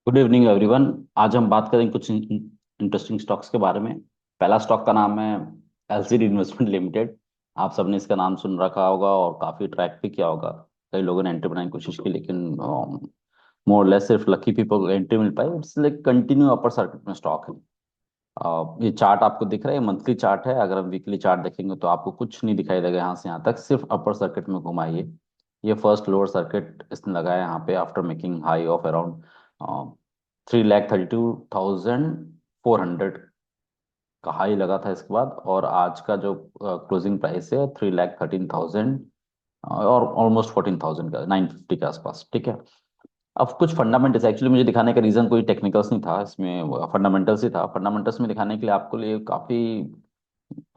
Good evening everyone. आज हम बात करेंगे कुछ इंटरेस्टिंग स्टॉक्स के बारे में। पहला स्टॉक का नाम है एलसीडी इन्वेस्टमेंट लिमिटेड। आप सबने इसका नाम सुन रखा होगा और काफी ट्रैक भी किया होगा। कई लोगों ने एंट्री बनाने की कोशिश की, लेकिन मोर लेस सिर्फ लकी पीपल को entry mill pi. It's like continue upper circuit में स्टॉक है। ये चार्ट आपको दिख रहा है, मंथली चार्ट है। अगर हम वीकली चार्ट देखेंगे तो आपको कुछ नहीं दिखाई देगा यहाँ से यहाँ तक, सिर्फ अपर सर्किट में घुमा है ये फर्स्ट लोअर सर्किट इसने लगाया यहाँ पे after making high of around 3,32,400 का हाई लगा था इसके बाद। और आज का जो क्लोजिंग प्राइस है 3,13,000 और ऑलमोस्ट 14,000 का 950 के आसपास। ठीक है। अब कुछ फंडामेंटल्स, एक्चुअली मुझे दिखाने का रीजन कोई टेक्निकल्स नहीं था इसमें, फंडामेंटल्स ही था। फंडामेंटल्स में दिखाने के लिए आपको लिए काफी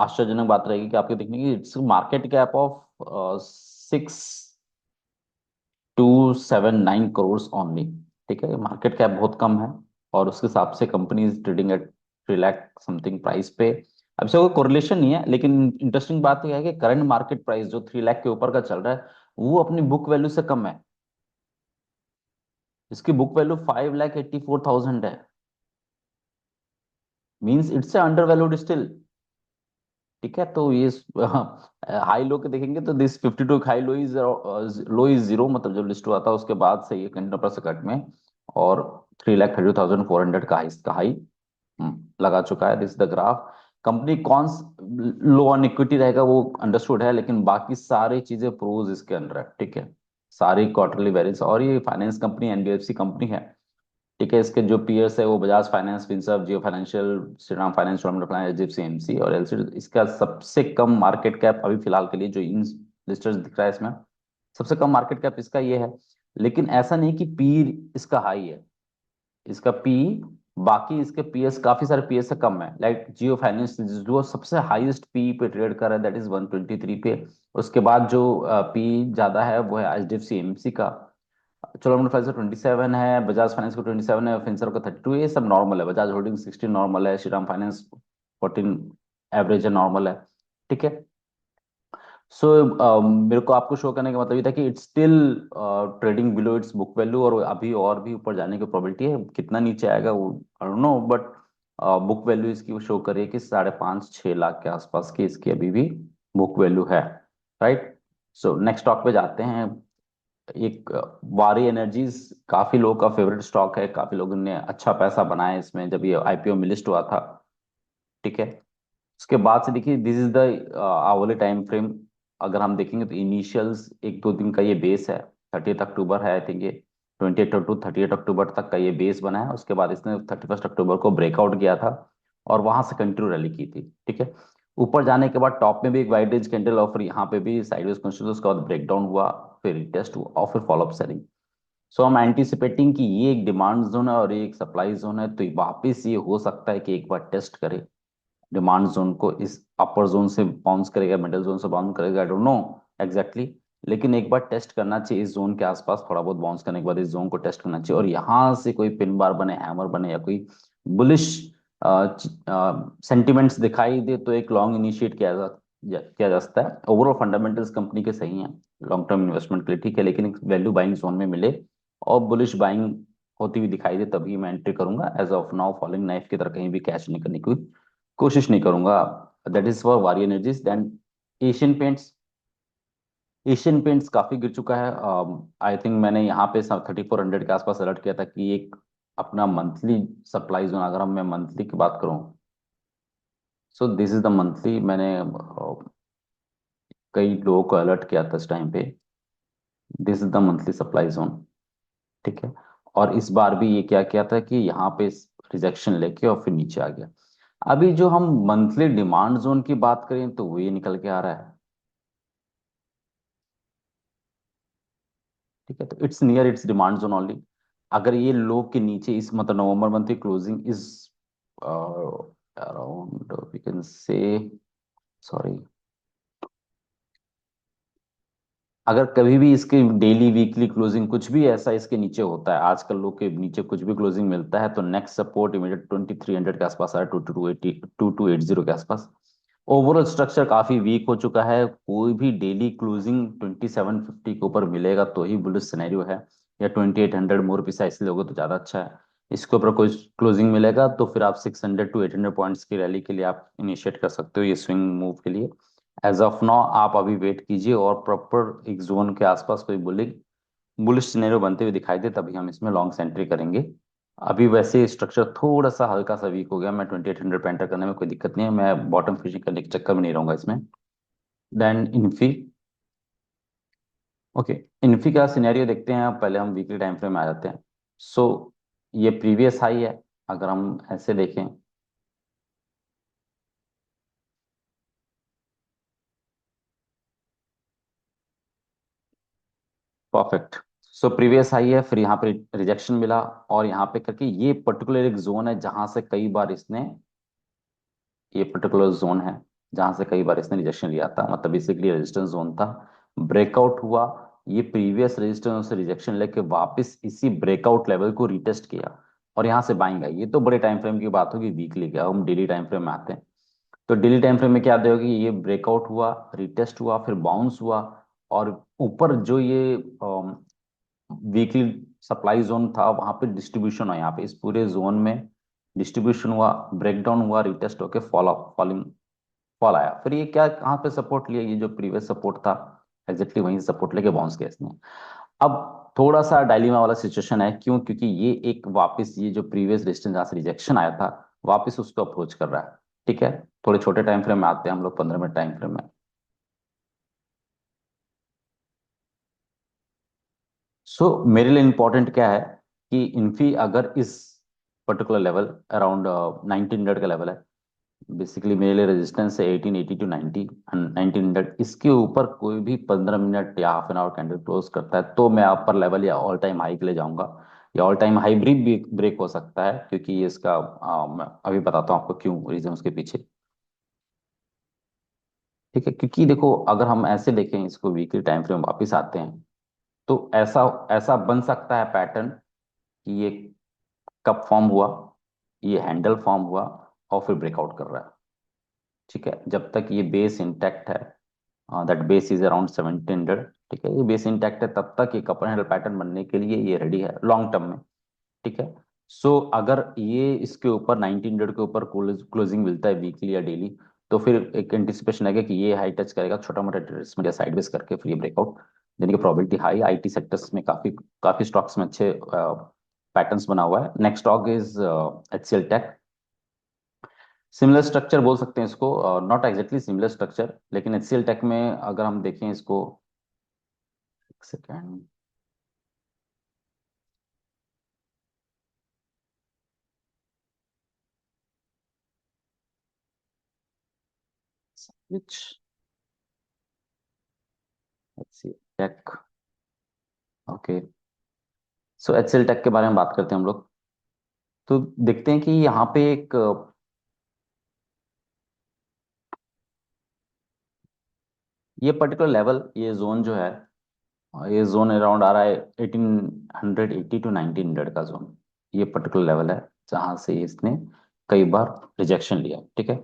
आश्चर्यजनक बात रहेगी कि आपको देखने की its market cap of 6,279 crore only. ठीक है, मार्केट कैप बहुत कम है। और उसके हिसाब से company is trading at 3 lakh something price पे। अब इसका कोई कोरिलेशन नहीं है, लेकिन इंटरेस्टिंग बात यह है कि करंट मार्केट प्राइस जो 3 लाख के ऊपर का चल रहा है वो अपनी बुक वैल्यू से कम है। इसकी बुक वैल्यू 5,84,000 है। Means it's under valued still. ठीक है, तो ये हाई लो के देखेंगे तो this 52 high low is zero, मतलब जो लिस्ट हुआ था उसके बाद से ये कंटेनर पर से कट में। और 3,32,400 का हाई लगा चुका है। This the graph. कंपनी कौन लो ऑन इक्विटी रहेगा वो अंडरस्टूड है, लेकिन बाकी सारी चीजें प्रोज इसके अंदर है। ठीक है, सारी क्वार्टरली वेरिएंस। और ये फाइनेंस कंपनी एनबीएफसी कंपनी है। ठीक है, इसके जो पीएर्स है वो Bajaj finance, Finserv, Jio financial, Shriram finance, Cholamandalam finance, HDFC MC और एलसी। इसका सबसे कम मार्केट कैप अभी फिलहाल के लिए जो इन लिस्टर्स दिख रहा है इसमें, सबसे कम मार्केट कैप इसका ये है। लेकिन ऐसा नहीं कि पी इसका हाई है। इसका पी बाकी इसके पीएस, काफी सारे पीएस से कम है। लाइक जियो फाइनेंस जो सबसे हाईएस्ट पी पे ट्रेड कर रहा है, दैट इज 123 पे। उसके बाद जो पी ज्यादा है वो है एचडीएफसी एमसी का। चोलामंडलम फाइनेंस का 27 है, बजाज फाइनेंस का 27 है, फिनसर्व का 32। ये सब नॉर्मल है। बजाज होल्डिंग 16 नॉर्मल है, श्रीराम फाइनेंस 14 एवरेज है, नॉर्मल है। ठीक है। सो मेरे को आपको शो करने का मतलब ये था कि it's still trading below it's book value, और अभी और भी ऊपर जाने की प्रोबेबिलिटी है। कितना नीचे आएगा वो I don't know, but book value इसकी वो शो करे कि 5.5 6 लाख के आसपास की इसकी अभी भी बुक वैल्यू है। राइट। सो नेक्स्ट स्टॉक पे जाते हैं। एक वारी एनर्जीज काफी लोगों का फेवरेट स्टॉक है। काफी लोगों ने अच्छा पैसा बनाया इसमें जब ये आईपीओ में लिस्ट हुआ था। ठीक है। उसके बाद से देखिए, this is the hourly time frame. अगर हम देखेंगे तो इनिशियल्स 1 2 दिन का ये बेस है। 30 अक्टूबर है आई थिंक ये। 28 टू 38 अक्टूबर तक का ये बेस बना है। उसके बाद इसने 31 अक्टूबर को ब्रेकआउट किया था और वहां से कंटिन्यू रैली की थी। ठीक है। ऊपर जाने के बाद टॉप में भी एक वाइड रेंज कैंडल ऑफर, यहाँ पे भी साइडवेज कंस्ट्रक्शन, उसके बाद ब्रेकडाउन हुआ, फिर टेस्ट हुआ और फिर फॉलोअप सेलिंग। सो हम एंटिसिपेटिंग कि ये एक डिमांड जोन है और ये एक सप्लाई जोन है, तो वापस ये हो सकता है कि एक बार टेस्ट करे डिमांड जोन को। इस अपर जोन से बाउंस करेगा, मिडिल जोन से बाउंस करेगा, आई डोंट नो एग्जैक्टली। लेकिन एक बार टेस्ट करना चाहिए इस जोन के आसपास, थोड़ा बहुत बाउंस करने के बाद इस जोन को टेस्ट करना चाहिए। और यहाँ से कोई पिन बार बने, हैमर बने या कोई बुलिश सेंटिमेंट्स दिखाई दे तो एक लॉन्ग इनिशिएट किया जा सकता है। ओवरऑल फंडामेंटल्स कंपनी के सही हैं लॉन्ग टर्म इन्वेस्टमेंट के लिए। ठीक है, लेकिन एक वैल्यू बाइंग जोन में मिले और बुलिश बाइंग होती हुई दिखाई दे तभी मैं एंट्री करूंगा। As of now following knife की तरह कहीं भी कैश नहीं करने की कोशिश नहीं करूंगा। That is for Waaree energies. Then Asian Paints. Asian Paints काफी गिर चुका है। आई थिंक मैंने यहाँ पे 3,400 के आसपास अलर्ट किया था कि एक अपना मंथली सप्लाई जोन, अगर हम मैं मंथली की बात करूं, so this is the monthly. मैंने कई लोगों को अलर्ट किया था इस टाइम पे। This is the monthly supply zone. ठीक है। और इस बार भी ये क्या किया था कि यहाँ पे रिजेक्शन लेके और फिर नीचे आ गया। अभी जो हम मंथली डिमांड जोन की बात करें तो वो ये निकल के आ रहा है। ठीक है, तो it's near its demand zone only. अगर ये लो के नीचे इस मतलब नवंबर मंथ की closing is around we can say, sorry, अगर कभी भी इसके डेली वीकली क्लोजिंग कुछ भी ऐसा इसके नीचे होता है, आजकल लोग के नीचे कुछ भी क्लोजिंग मिलता है, तो नेक्स्ट सपोर्ट इमीडिएट 2,300 के आसपास आ रहा है, 2280 के आसपास। ओवरऑल स्ट्रक्चर काफी वीक हो चुका है। कोई भी डेली क्लोजिंग 2750 के ऊपर मिलेगा तो ही बुलिश सिनेरियो है, या 2800 मोर प्रिसाइसली होगा तो ज्यादा अच्छा है। इसके ऊपर कोई क्लोजिंग मिलेगा तो फिर आप 600 to 800 पॉइंट्स की रैली के लिए आप इनिशिएट कर सकते हो ये स्विंग मूव के लिए। एज ऑफ नाउ आप अभी वेट कीजिए और प्रॉपर एक जोन के आसपास कोई बुलिश सिनेरियो बनते हुए दिखाई दे तभी हम इसमें लॉन्ग एंट्री करेंगे। अभी वैसे स्ट्रक्चर थोड़ा सा हल्का सा वीक हो गया, मैं 2800 पे एंटर करने में कोई दिक्कत नहीं है, मैं बॉटम फिशिंग करने के चक्कर में नहीं रहूंगा इसमें। देन इन्फी। ओके, इन्फी का सिनेरियो देखते हैं, पहले हम वीकली टाइम फ्रेम में आ जाते हैं। सो ये प्रीवियस हाई है, अगर हम ऐसे देखें। परफेक्ट। सो प्रीवियस हाई है, फिर यहाँ पे रिजेक्शन मिला, और यहाँ पे करके ये पर्टिकुलर एक जोन है जहां से कई बार इसने, ये पर्टिकुलर जोन है जहां से कई बार इसने रिजेक्शन लिया था, मतलब बेसिकली रेजिस्टेंस जोन था। ब्रेकआउट हुआ, ये प्रीवियस रेजिस्टेंस से रिजेक्शन लेके वापस इसी ब्रेकआउट लेवल को रिटेस्ट किया और यहाँ से बाइंग आई। ये तो बड़े टाइम फ्रेम की बात होगी, वीकली क्या, हम डेली टाइम फ्रेम में आते हैं। तो डेली टाइम फ्रेम में क्या देखोगे, ये ब्रेकआउट हुआ, रिटेस्ट हुआ, फिर बाउंस हुआ, और ऊपर जो ये वीकली सप्लाई जोन था वहां पे डिस्ट्रीब्यूशन हुआ, यहाँ पे इस पूरे जोन में डिस्ट्रीब्यूशन हुआ, ब्रेकडाउन हुआ, रिटेस्ट होके फॉलिंग फॉल आया। फिर ये क्या, कहाँ पे सपोर्ट लिया, ये जो प्रीवियस सपोर्ट था एग्जैक्टली वहीं सपोर्ट लेके बाउंस किया इसने। अब थोड़ा सा डायलीमा वाला सिचुएशन है, क्यों, क्योंकि ये एक वापस ये जो प्रीवियस रेजिस्टेंस जहाँ से रिजेक्शन आया था वापस उसको अप्रोच कर रहा है। ठीक है, थोड़े छोटे टाइम फ्रेम में आते हैं हम लोग, 15 मिनट टाइम फ्रेम में। सो मेरे लिए इंपॉर्टेंट क्या है कि इन्फी अगर इस पर्टिकुलर लेवल अराउंड 1900 का लेवल है, बेसिकली मेरे लिए रेजिस्टेंस है 1880 to 90 1900, इसके ऊपर कोई भी 15 मिनट या half an hour candle close करता है तो मैं अपर लेवल या ऑल टाइम हाई के लिए जाऊंगा, या ऑल टाइम हाई भी ब्रेक हो सकता है, क्योंकि ये इसका मैं अभी बताता हूँ आपको क्यों, रीजन उसके पीछे। ठीक है, क्योंकि देखो अगर हम ऐसे देखें इसको, वीकली टाइम फ्रेम वापस आते हैं, तो ऐसा ऐसा बन सकता है पैटर्न कि ये कप फॉर्म हुआ, ये हैंडल फॉर्म हुआ, और फिर ब्रेकआउट कर रहा है। ठीक है, जब तक ये बेस इंटैक्ट है, दैट बेस इज अराउंड 1700, ठीक है, ये बेस इंटैक्ट है तब तक ये कपर हैंडल पैटर्न बनने के लिए ये रेडी है लॉन्ग टर्म में। ठीक है। सो अगर ये इसके ऊपर 1900 के ऊपर क्लोजिंग मिलता है वीकली या डेली, तो फिर एक एंटिसिपेशन है कि ये हाई टच करेगा छोटा मोटा ट्रेड्समेंट या साइडवेज करके, फिर ये ब्रेकआउट देने की प्रोबेबिलिटी हाई। आईटी सेक्टर्स में काफी काफी स्टॉक्स में अच्छे पैटर्न्स बना हुआ है। Next stock is HCL tech. Similar structure बोल सकते हैं इसको, नॉट एग्जैक्टली सिमिलर स्ट्रक्चर, लेकिन एचसीएल टेक में अगर हम देखें इसको, एक second, which HCL tech, okay. So HCL tech के बारे में बात करते हैं हम लोग। तो देखते हैं कि यहाँ पे एक ये पर्टिकुलर लेवल, ये जोन जो है, ये जोन अराउंड आ रहा है 1880 to 1900 का जोन। ये पर्टिकुलर लेवल है जहां से इसने कई बार रिजेक्शन लिया। ठीक है,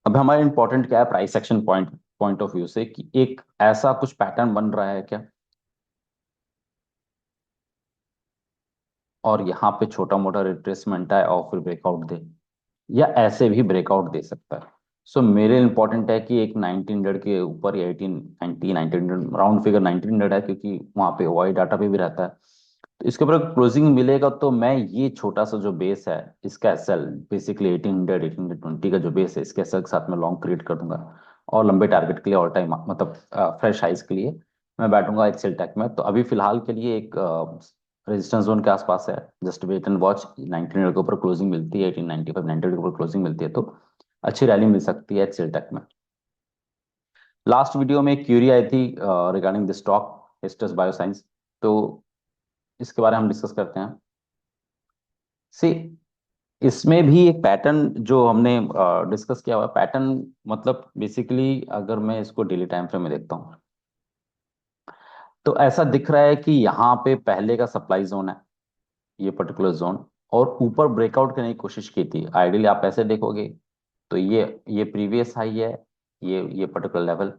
अब हमारा इंपॉर्टेंट क्या है price action point point of view से, कि एक ऐसा कुछ पैटर्न बन रहा है क्या, और यहाँ पे छोटा मोटा रिट्रेसमेंट है और फिर ब्रेकआउट दे, या ऐसे भी ब्रेकआउट दे सकता है। सो मेरे इंपॉर्टेंट है कि एक 1900 के ऊपर या 1890 1900 राउंड फिगर 1900 है, क्योंकि वहाँ पे वाई डाटा पे भी रहता है। तो इसके ऊपर क्लोजिंग मिलेगा तो मैं ये छोटा सा जो बेस है इसका एसएल, बेसिकली 1800 1820 का जो बेस है इसके एसएल के साथ में लॉन्ग क्रिएट कर दूंगा, और लंबे टारगेट के लिए ऑल टाइम मतलब फ्रेश हाइस के लिए मैं बैठूंगा एक्सेल टेक में। तो अभी फिलहाल के लिए एक रेजिस्टेंस जोन के आसपास है, जस्ट वेट एंड वॉच। 1900 के ऊपर क्लोजिंग मिलती है, 1895 1900 के ऊपर क्लोजिंग मिलती है तो अच्छी रैली मिल सकती है एक्सेल टेक में। लास्ट वीडियो में एक क्यूरी आई थी रिगार्डिंग द स्टॉक एस्टस बायोसाइंस, तो इसके बारे में हम डिस्कस करते हैं। सी, इसमें भी एक पैटर्न जो हमने डिस्कस किया हुआ पैटर्न, मतलब बेसिकली अगर मैं इसको डेली टाइम फ्रेम में देखता हूँ तो ऐसा दिख रहा है कि यहाँ पे पहले का सप्लाई जोन है, ये पर्टिकुलर जोन, और ऊपर ब्रेकआउट करने की कोशिश की थी। आइडियली आप ऐसे देखोगे तो ये प्रीवियस हाई है, ये पर्टिकुलर लेवल,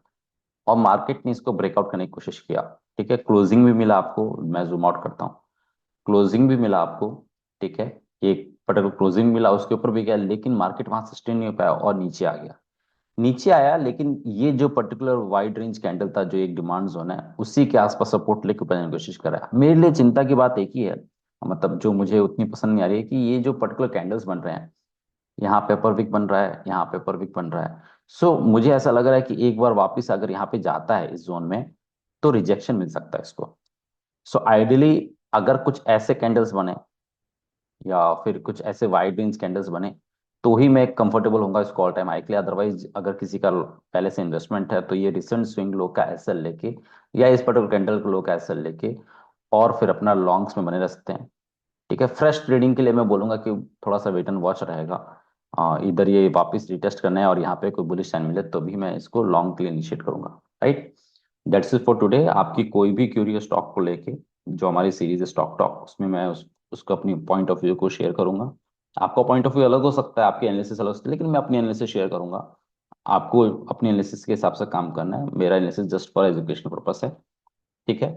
और मार्केट ने इसको ब्रेकआउट करने की कोशिश किया। ठीक है, क्लोजिंग भी मिला आपको, मैं जूम आउट करता हूँ, क्लोजिंग भी मिला आपको, ठीक है, एक पर्टिकुलर क्लोजिंग मिला, उसके ऊपर भी गया, लेकिन मार्केट वहां सस्टेन नहीं हो पाया और नीचे आ गया। नीचे आया, लेकिन ये जो पर्टिकुलर वाइड रेंज कैंडल था, जो एक डिमांड जोन है, उसी के आसपास सपोर्ट लेके ऊपर जाने की कोशिश कर रहा है। मेरे लिए चिंता की बात एक ही है, मतलब जो मुझे उतनी पसंद नहीं आ रही है, कि ये जो पर्टिकुलर कैंडल्स बन रहे हैं, यहाँ पे अपर विक बन रहा है, यहाँ पे अपर विक बन रहा है। सो मुझे ऐसा लग रहा है कि एक बार वापस अगर यहाँ पे जाता है इस जोन में, तो रिजेक्शन मिल सकता है इसको। सो आइडियली अगर कुछ ऐसे कैंडल्स बने, या फिर कुछ ऐसे वाइड रेंज कैंडल्स बने, तो ही मैं कंफर्टेबल होऊंगा इसको ऑल टाइम हाई के लिए। अदरवाइज अगर किसी का पहले से इन्वेस्टमेंट है, तो ये रिसेंट स्विंग लो का एसएल लेके, या इस पर्टिकुलर कैंडल लो का एसएल लेके, और फिर अपना लॉन्ग्स में बने रह सकते हैं। ठीक है, फ्रेश ट्रेडिंग के लिए मैं बोलूंगा कि थोड़ा सा वेट एंड वॉच रहेगा। इधर ये वापस रिटेस्ट करना है और यहाँ पे कोई बुलिश साइन मिले, तो भी मैं इसको लॉन्ग के लिए इनिशिएट करूंगा। Right, that's it for today. आपकी कोई भी क्यूरी है स्टॉक को लेके, जो हमारी सीरीज है स्टॉक टॉक, उसमें मैं उसको अपनी पॉइंट ऑफ व्यू को शेयर करूंगा। आपका पॉइंट ऑफ व्यू अलग हो सकता है, आपकी एनालिसिस अलग हो सकती है, लेकिन मैं अपनी एनालिसिस शेयर करूंगा। आपको अपनी एनालिसिस के हिसाब से काम करना है, मेरा analysis just for educational purpose है। ठीक है,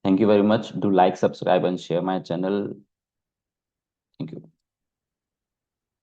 thank you very much, do like, subscribe and share my channel. Thank you.